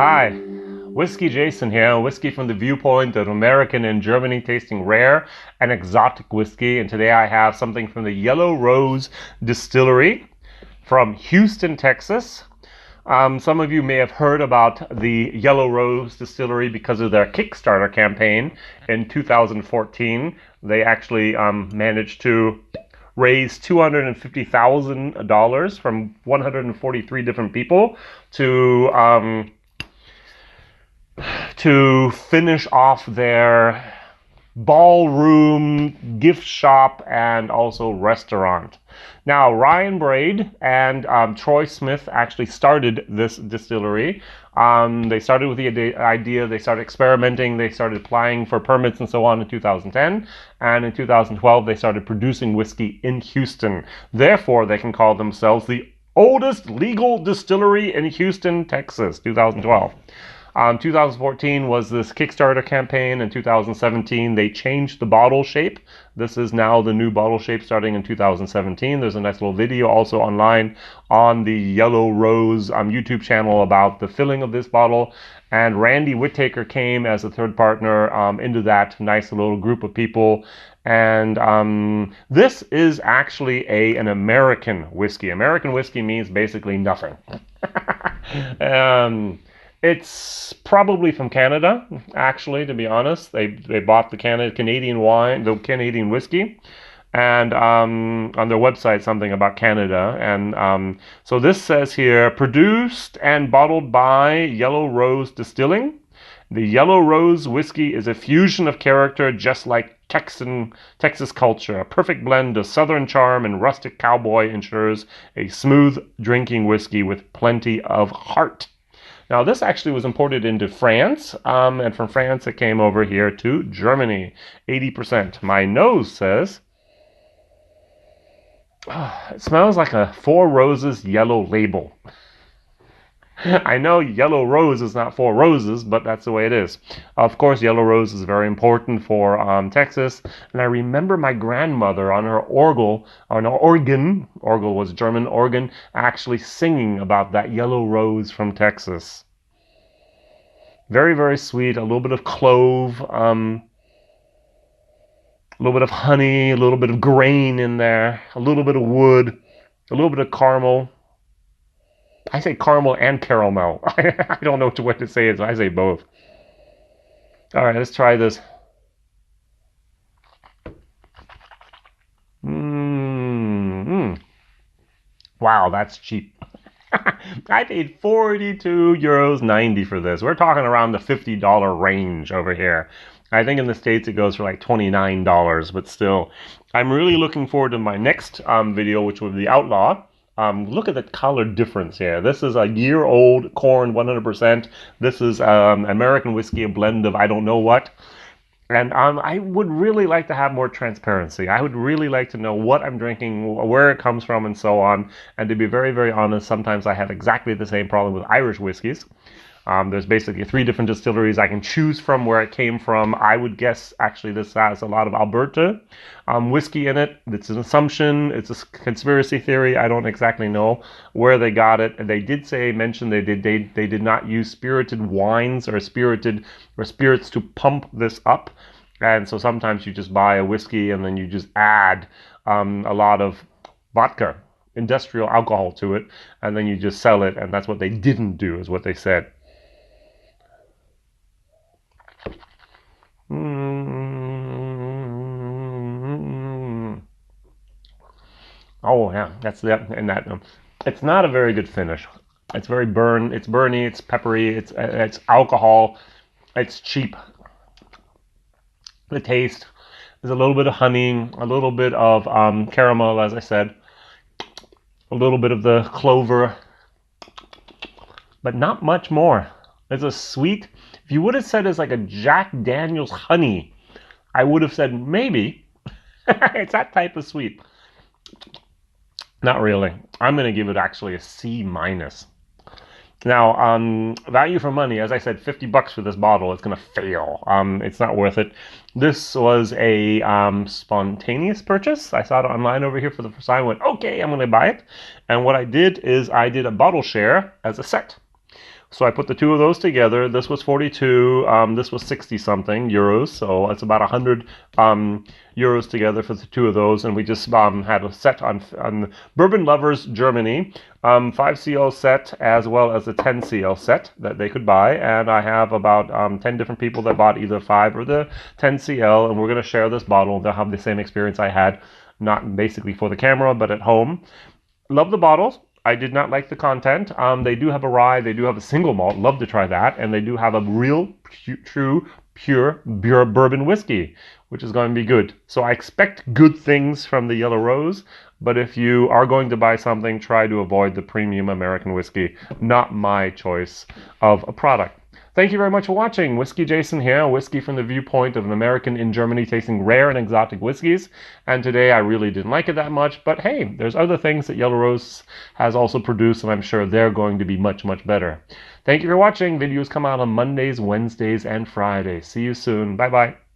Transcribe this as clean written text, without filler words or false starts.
Hi, WhiskyJason here, whiskey from the viewpoint of American and Germany tasting rare and exotic whiskey. And today I have something from the Yellow Rose Distillery from Houston, Texas. Some of you may have heard about the Yellow Rose Distillery because of their Kickstarter campaign in 2014. They actually managed to raise $250,000 from 143 different people to finish off their ballroom, gift shop, and also restaurant. Now, Ryan Braid and Troy Smith actually started this distillery. They started with the idea, they started experimenting, they started applying for permits and so on in 2010, and in 2012 they started producing whiskey in Houston. Therefore, they can call themselves the oldest legal distillery in Houston, Texas, 2012. 2014 was this Kickstarter campaign. In 2017, they changed the bottle shape. This is now the new bottle shape starting in 2017. There's a nice little video also online on the Yellow Rose YouTube channel about the filling of this bottle. And Randy Whittaker came as a third partner into that nice little group of people. And this is actually an American whiskey. American whiskey means basically nothing. It's probably from Canada, actually, to be honest. They bought the Canadian wine, the Canadian whiskey, and on their website something about Canada. And so this says here, produced and bottled by Yellow Rose Distilling. The Yellow Rose whiskey is a fusion of character just like Texas culture. A perfect blend of southern charm and rustic cowboy ensures a smooth drinking whiskey with plenty of heart. Now, this actually was imported into France, and from France it came over here to Germany, 80%. My nose says, it smells like a Four Roses yellow label. I know Yellow Rose is not Four Roses, but that's the way it is. Of course, Yellow Rose is very important for Texas, and I remember my grandmother on her organ, orgel was German organ, actually singing about that Yellow Rose from Texas. Very, very sweet, a little bit of clove, a little bit of honey, a little bit of grain in there, a little bit of wood, a little bit of caramel. I say caramel and caramel. I don't know what to say. I say both. All right, let's try this. Wow, that's cheap. I paid €42.90 for this. We're talking around the $50 range over here. I think in the States it goes for like $29, but still. I'm really looking forward to my next video, which will be the Outlaw. Look at the color difference here. This is a year-old corn, 100%. This is American whiskey, a blend of I don't know what. And I would really like to have more transparency. I would really like to know what I'm drinking, where it comes from, and so on. And to be very, very honest, sometimes I have exactly the same problem with Irish whiskeys. There's basically 3 different distilleries I can choose from where it came from. I would guess, actually, this has a lot of Alberta whiskey in it. It's an assumption. It's a conspiracy theory. I don't exactly know where they got it. And they did mention they did not use spirited wines or spirits to pump this up. And so sometimes you just buy a whiskey and then you just add a lot of vodka, industrial alcohol to it, and then you just sell it. And that's what they didn't do, is what they said. Oh yeah, that's that. And that it's not a very good finish. It's very it's burny, it's peppery, it's alcohol, it's cheap. The taste is a little bit of honey, a little bit of caramel, as I said, a little bit of the clover, but not much more. It's a sweet. If you would have said it's like a Jack Daniel's honey, I would have said maybe. It's that type of sweet. Not really. I'm going to give it actually a C-. Now, value for money, as I said, $50 for this bottle. It's going to fail. It's not worth it. This was a spontaneous purchase. I saw it online over here for the first time. I went, okay, I'm going to buy it. And what I did is I did a bottle share as a set So I put the two of those together. This was 42, this was 60 something euros. So it's about 100 euros together for the two of those. And we just had a set on Bourbon Lovers Germany, 5CL set as well as a 10CL set that they could buy. And I have about 10 different people that bought either 5 or the 10CL. And we're going to share this bottle. They'll have the same experience I had, not basically for the camera, but at home. Love the bottles. I did not like the content. They do have a rye. They do have a single malt. Love to try that. And they do have a real, true, pure bourbon whiskey, which is going to be good. So I expect good things from the Yellow Rose. But if you are going to buy something, try to avoid the premium American whiskey. Not my choice of a product. Thank you very much for watching. WhiskyJason here, whiskey from the viewpoint of an American in Germany tasting rare and exotic whiskeys. And today I really didn't like it that much, but hey, there's other things that Yellow Rose has also produced, and I'm sure they're going to be much, much better. Thank you for watching. Videos come out on Mondays, Wednesdays, and Fridays. See you soon. Bye-bye.